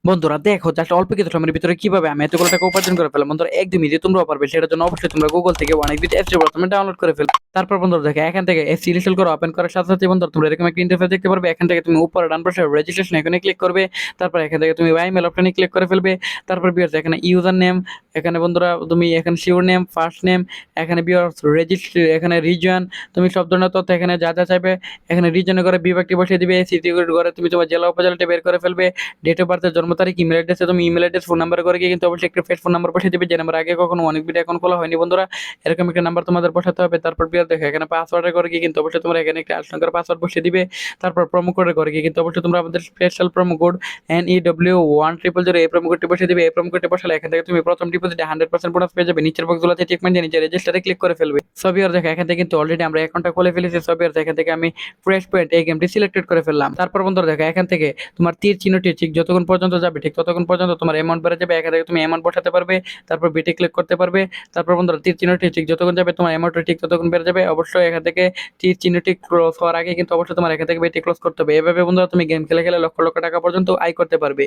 বন্ধুরা দেখো জাস্ট অল্প কিছু সময়ের ভিতরে কিভাবে আমি এতগুলো টাকা উপার্জন করে ফেললাম। বন্ধুরা একদমই যে তোমরাও পারবে, সেটার জন্য অবশ্যই তোমরা গুগল থেকে অনেক বিট অ্যাপস প্রথমে ডাউনলোড করে ফেলো। তারপর বন্ধুরা দেখো এখান থেকে অ্যাপস ইনস্টল করে ওপেন করার সাথে সাথে বন্ধুরা তোমরা এরকম একটা ইন্টারফেস দেখতে পারবে। এখান থেকে তুমি উপরে ডান পাশে রেজিস্ট্রেশন এখানে ক্লিক করবে। তারপর এখান থেকে তুমি ইমেল অপশনে ক্লিক করে ফেলবে। তারপর বিয়ার্স এখানে ইউজার নেম, এখানে বন্ধুরা তুমি এখানে শিওর নেম, ফার্স্ট নেম, এখানে বিয়ার্স রেজিস্ট্রি, এখানে রিজন, তুমি সব ধরনের তথ্য এখানে যা যা চাইবে এখানে রিজনে করে বিভাগটি বসিয়ে দিবে। সিটি করে তুমি তোমার জেলা উপজেলাটা বের করে ফেলবে। ডেট অফ বার্থের জন্ম তারিখ, ইমেল অ্যাড্রেসে তুমি ইমেল অ্যাড্রেস ফোন নাম্বার করে গিয়ে কিন্তু অবশ্যই একটা ফেস ফোন নাম্বার বসিয়ে দিবে, যে নাম্বার আগে কখনো অনেক ভিডিও অ্যাকাউন্ট খোলা হয়নি বন্ধুরা। এরকম একটা নাম্বার তোমাদের বসাতে হবে। তারপর বিয়ার দেখো এখানে পাসওয়ার্ডের করে গিয়ে কিন্তু অবশ্যই তোমরা এখানে একটা 8 সংখ্যার পাসওয়ার্ড বসিয়ে দিবে। তারপর প্রোমো কোডের করে গিয়ে কিন্তু অবশ্যই তোমরা আমাদের স্পেশাল প্রোমো কোড NEW1000 এই প্রোমো কোডটি বসিয়ে দিবে। এই প্রোমো কোডটি বসালে এখান থেকে তুমি প্রথম ডিপোজিটে 100% বোনাস পেয়ে যাবে। নিচের বক্সগুলোতে টিক মাইন দিয়ে নিচে রেজিস্টারে ক্লিক করে ফেলবে। সো বিয়ার দেখো এখান থেকে কিন্তু অলরেডি আমরা অ্যাকাউন্টটা খুলে ফেলেছি। সো বিয়ার এখান থেকে আমি ফ্রেশ পয়েন্ট এই গেমটি সিলেক্টেড করে ফেললাম। তারপর বন্ধুরা দেখো এখান থেকে তোমার তীর চিহ্নটি ঠিক যতক্ষণ পর্যন্ত যাবে ঠিক ততক্ষণ পর্যন্ত তোমার অ্যামাউন্ট বেড়ে যাবে। এখান থেকে তুমি অ্যামাউন্ট বসাতে পারবে। তারপর বিটে ক্লিক করতে পারবে। তারপর বন্ধুরা তীর চিহ্নটি ঠিক যতক্ষণ যাবে তোমার অ্যামাউন্টটা ঠিক ততক্ষণ বেড়ে যাবে। অবশ্যই এখান থেকে তীর চিহ্নটি ক্লোজ হওয়ার আগে কিন্তু অবশ্যই তোমার এখান থেকে বেটে ক্লোজ করতে হবে। এভাবে বন্ধুরা তুমি গেম খেলে খেলে লক্ষ লক্ষ টাকা পর্যন্ত আয় করতে পারবে।